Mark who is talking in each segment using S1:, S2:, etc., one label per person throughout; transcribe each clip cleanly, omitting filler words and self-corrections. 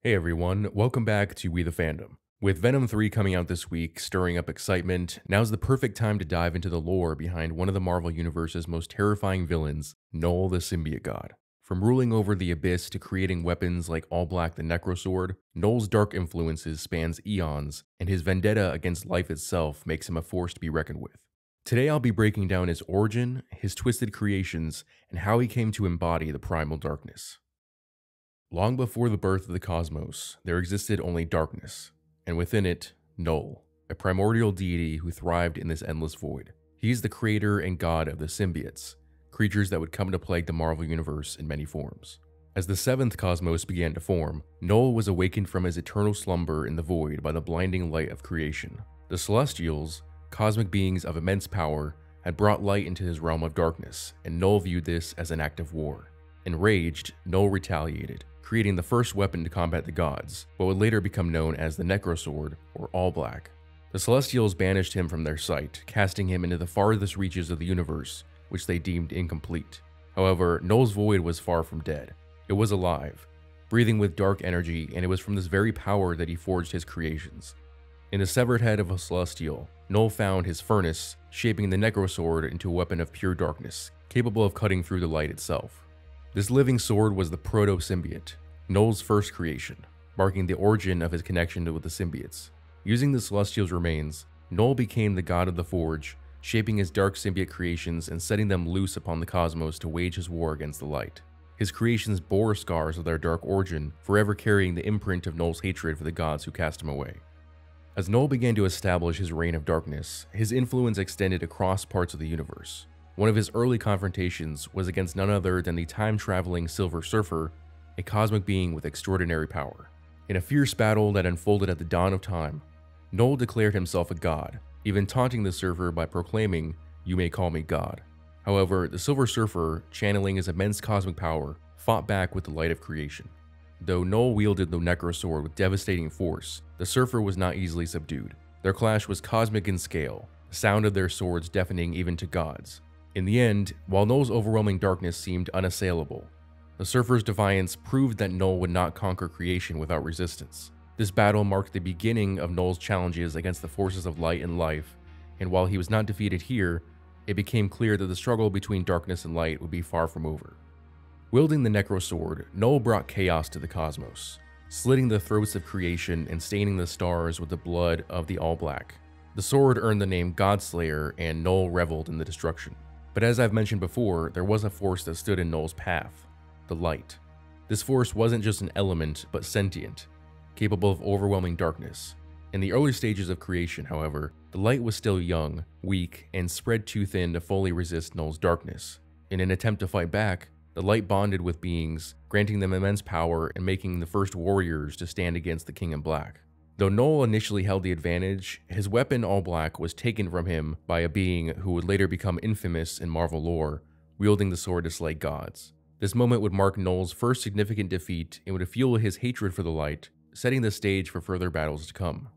S1: Hey everyone, welcome back to We the Fandom. With Venom 3 coming out this week, stirring up excitement, now's the perfect time to dive into the lore behind one of the Marvel Universe's most terrifying villains, Knull the Symbiote God. From ruling over the Abyss to creating weapons like All Black the Necrosword, Knull's dark influences spans eons, and his vendetta against life itself makes him a force to be reckoned with. Today I'll be breaking down his origin, his twisted creations, and how he came to embody the primal darkness. Long before the birth of the cosmos, there existed only darkness, and within it, Knull, a primordial deity who thrived in this endless void. He is the creator and god of the symbiotes, creatures that would come to plague the Marvel Universe in many forms. As the seventh cosmos began to form, Knull was awakened from his eternal slumber in the void by the blinding light of creation. The Celestials, cosmic beings of immense power, had brought light into his realm of darkness, and Knull viewed this as an act of war. Enraged, Knull retaliated, creating the first weapon to combat the gods, what would later become known as the Necrosword, or All Black. The Celestials banished him from their sight, casting him into the farthest reaches of the universe, which they deemed incomplete. However, Knull's void was far from dead. It was alive, breathing with dark energy, and it was from this very power that he forged his creations. In the severed head of a Celestial, Knull found his furnace, shaping the Necrosword into a weapon of pure darkness, capable of cutting through the light itself. This living sword was the proto-symbiote, Knull's first creation, marking the origin of his connection with the symbiotes. Using the Celestial's remains, Knull became the god of the Forge, shaping his dark symbiote creations and setting them loose upon the cosmos to wage his war against the light. His creations bore scars of their dark origin, forever carrying the imprint of Knull's hatred for the gods who cast him away. As Knull began to establish his reign of darkness, his influence extended across parts of the universe. One of his early confrontations was against none other than the time-traveling Silver Surfer, a cosmic being with extraordinary power. In a fierce battle that unfolded at the dawn of time, Knull declared himself a god, even taunting the Surfer by proclaiming, "You may call me God." However, the Silver Surfer, channeling his immense cosmic power, fought back with the light of creation. Though Knull wielded the Necrosword with devastating force, the Surfer was not easily subdued. Their clash was cosmic in scale, the sound of their swords deafening even to gods. In the end, while Knull's overwhelming darkness seemed unassailable, the Surfer's defiance proved that Knull would not conquer creation without resistance. This battle marked the beginning of Knull's challenges against the forces of light and life, and while he was not defeated here, it became clear that the struggle between darkness and light would be far from over. Wielding the Necrosword, Knull brought chaos to the cosmos, slitting the throats of creation and staining the stars with the blood of the All Black. The sword earned the name Godslayer, and Knull reveled in the destruction. But as I've mentioned before, there was a force that stood in Knull's path, the light. This force wasn't just an element, but sentient, capable of overwhelming darkness. In the early stages of creation, however, the light was still young, weak, and spread too thin to fully resist Knull's darkness. In an attempt to fight back, the light bonded with beings, granting them immense power and making the first warriors to stand against the King in Black. Though Knull initially held the advantage, his weapon All Black was taken from him by a being who would later become infamous in Marvel lore, wielding the sword to slay gods. This moment would mark Knull's first significant defeat and would fuel his hatred for the light, setting the stage for further battles to come.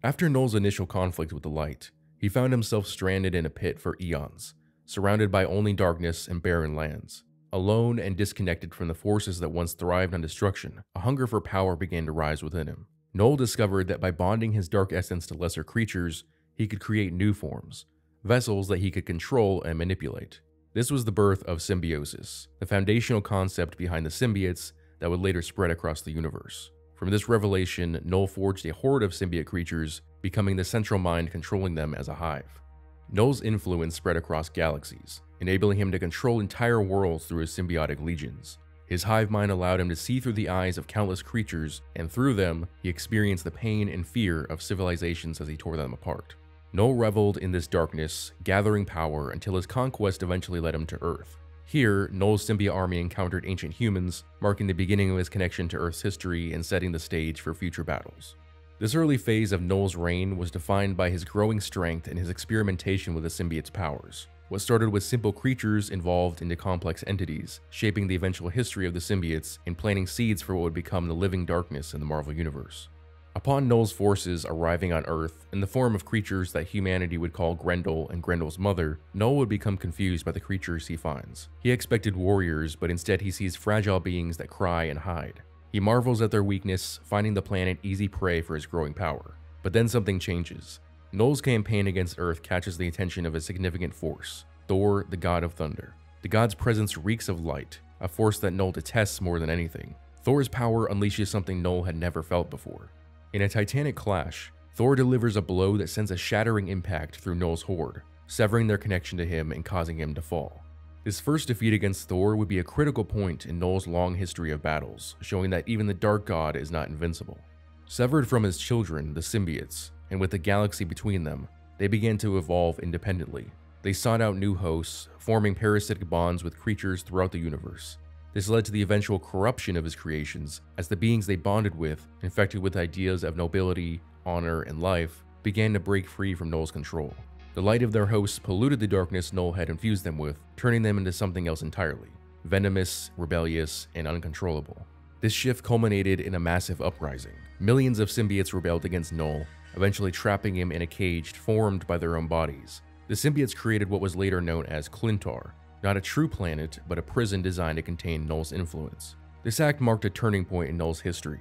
S1: After Knull's initial conflict with the light, he found himself stranded in a pit for eons, surrounded by only darkness and barren lands. Alone and disconnected from the forces that once thrived on destruction, a hunger for power began to rise within him. Knull discovered that by bonding his dark essence to lesser creatures, he could create new forms, vessels that he could control and manipulate. This was the birth of symbiosis, the foundational concept behind the symbiotes that would later spread across the universe. From this revelation, Knull forged a horde of symbiote creatures, becoming the central mind controlling them as a hive. Knull's influence spread across galaxies, enabling him to control entire worlds through his symbiotic legions. His hive mind allowed him to see through the eyes of countless creatures, and through them, he experienced the pain and fear of civilizations as he tore them apart. Knull reveled in this darkness, gathering power until his conquest eventually led him to Earth. Here, Knull's symbiote army encountered ancient humans, marking the beginning of his connection to Earth's history and setting the stage for future battles. This early phase of Knull's reign was defined by his growing strength and his experimentation with the symbiote's powers. What started with simple creatures evolved into complex entities, shaping the eventual history of the symbiotes and planting seeds for what would become the living darkness in the Marvel Universe. Upon Knull's forces arriving on Earth in the form of creatures that humanity would call Grendel and Grendel's mother, Knull would become confused by the creatures he finds. He expected warriors, but instead he sees fragile beings that cry and hide. He marvels at their weakness, finding the planet easy prey for his growing power. But then something changes. Knull's campaign against Earth catches the attention of a significant force, Thor, the god of thunder. The god's presence reeks of light, a force that Knull detests more than anything. Thor's power unleashes something Knull had never felt before. In a titanic clash, Thor delivers a blow that sends a shattering impact through Knull's horde, severing their connection to him and causing him to fall. This first defeat against Thor would be a critical point in Knull's long history of battles, showing that even the Dark God is not invincible. Severed from his children, the symbiotes, and with the galaxy between them, they began to evolve independently. They sought out new hosts, forming parasitic bonds with creatures throughout the universe. This led to the eventual corruption of his creations, as the beings they bonded with, infected with ideas of nobility, honor, and life, began to break free from Knull's control. The light of their hosts polluted the darkness Knull had infused them with, turning them into something else entirely, venomous, rebellious, and uncontrollable. This shift culminated in a massive uprising. Millions of symbiotes rebelled against Knull, eventually trapping him in a cage formed by their own bodies. The symbiotes created what was later known as Klyntar, not a true planet, but a prison designed to contain Knull's influence. This act marked a turning point in Knull's history,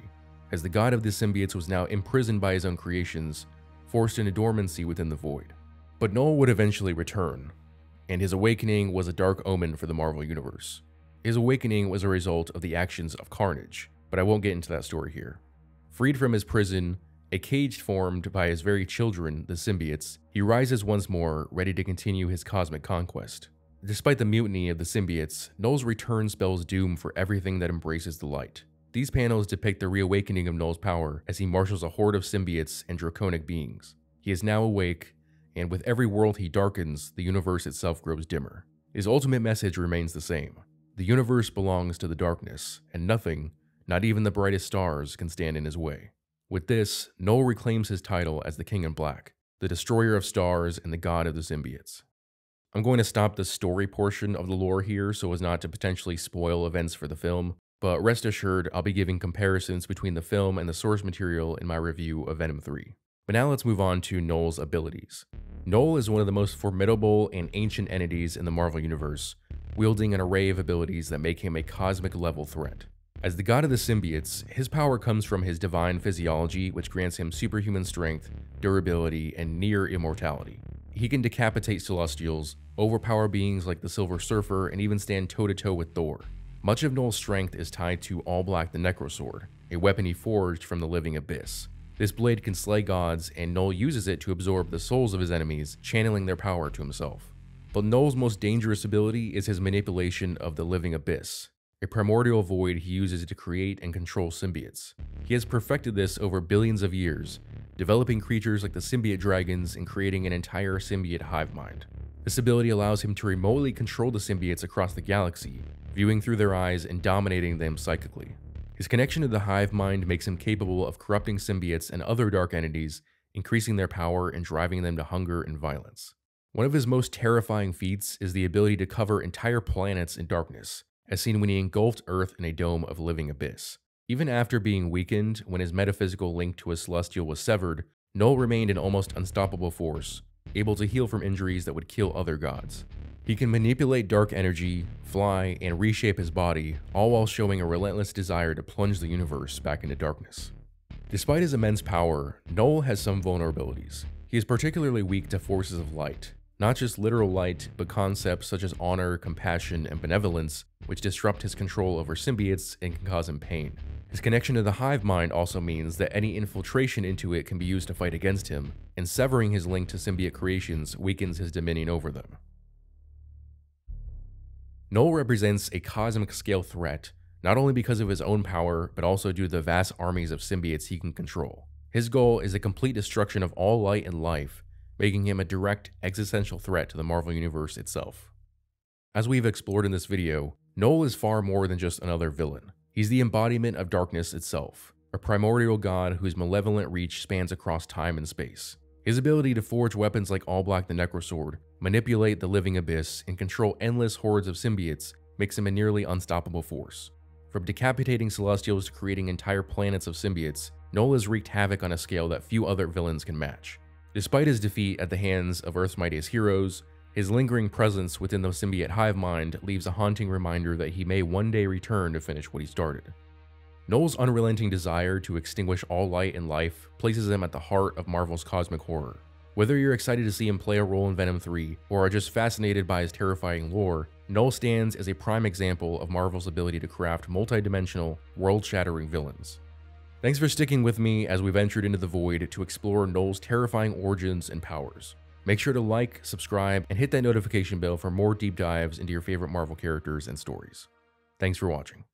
S1: as the god of the symbiotes was now imprisoned by his own creations, forced into dormancy within the void. But Knull would eventually return, and his awakening was a dark omen for the Marvel Universe. His awakening was a result of the actions of Carnage, but I won't get into that story here. Freed from his prison, a cage formed by his very children, the symbiotes, he rises once more, ready to continue his cosmic conquest. Despite the mutiny of the symbiotes, Knull's return spells doom for everything that embraces the light. These panels depict the reawakening of Knull's power as he marshals a horde of symbiotes and draconic beings. He is now awake, and with every world he darkens, the universe itself grows dimmer. His ultimate message remains the same. The universe belongs to the darkness, and nothing, not even the brightest stars, can stand in his way. With this, Knull reclaims his title as the King in Black, the destroyer of stars and the god of the symbiotes. I'm going to stop the story portion of the lore here so as not to potentially spoil events for the film, but rest assured I'll be giving comparisons between the film and the source material in my review of Venom 3. But now let's move on to Knull's abilities. Knull is one of the most formidable and ancient entities in the Marvel Universe, wielding an array of abilities that make him a cosmic-level threat. As the god of the symbiotes, his power comes from his divine physiology, which grants him superhuman strength, durability, and near immortality. He can decapitate celestials, overpower beings like the Silver Surfer, and even stand toe-to-toe with Thor. Much of Knull's strength is tied to All-Black the Necrosword, a weapon he forged from the living abyss. This blade can slay gods, and Knull uses it to absorb the souls of his enemies, channeling their power to himself. But Knull's most dangerous ability is his manipulation of the living abyss, a primordial void he uses to create and control symbiotes. He has perfected this over billions of years, developing creatures like the symbiote dragons and creating an entire symbiote hive mind. This ability allows him to remotely control the symbiotes across the galaxy, viewing through their eyes and dominating them psychically. His connection to the hive mind makes him capable of corrupting symbiotes and other dark entities, increasing their power and driving them to hunger and violence. One of his most terrifying feats is the ability to cover entire planets in darkness, as seen when he engulfed Earth in a dome of living abyss. Even after being weakened, when his metaphysical link to a celestial was severed, Knull remained an almost unstoppable force, able to heal from injuries that would kill other gods. He can manipulate dark energy, fly, and reshape his body, all while showing a relentless desire to plunge the universe back into darkness. Despite his immense power, Knull has some vulnerabilities. He is particularly weak to forces of light, not just literal light, but concepts such as honor, compassion, and benevolence, which disrupt his control over symbiotes and can cause him pain. His connection to the hive mind also means that any infiltration into it can be used to fight against him, and severing his link to symbiote creations weakens his dominion over them. Knull represents a cosmic-scale threat, not only because of his own power, but also due to the vast armies of symbiotes he can control. His goal is the complete destruction of all light and life, making him a direct, existential threat to the Marvel Universe itself. As we've explored in this video, Knull is far more than just another villain. He's the embodiment of darkness itself, a primordial god whose malevolent reach spans across time and space. His ability to forge weapons like All-Black the Necrosword, manipulate the living abyss, and control endless hordes of symbiotes makes him a nearly unstoppable force. From decapitating celestials to creating entire planets of symbiotes, Knull has wreaked havoc on a scale that few other villains can match. Despite his defeat at the hands of Earth's mightiest heroes, his lingering presence within the symbiote hive mind leaves a haunting reminder that he may one day return to finish what he started. Knull's unrelenting desire to extinguish all light and life places him at the heart of Marvel's cosmic horror. Whether you're excited to see him play a role in Venom 3 or are just fascinated by his terrifying lore, Knull stands as a prime example of Marvel's ability to craft multi-dimensional, world-shattering villains. Thanks for sticking with me as we ventured into the void to explore Knull's terrifying origins and powers. Make sure to like, subscribe, and hit that notification bell for more deep dives into your favorite Marvel characters and stories. Thanks for watching.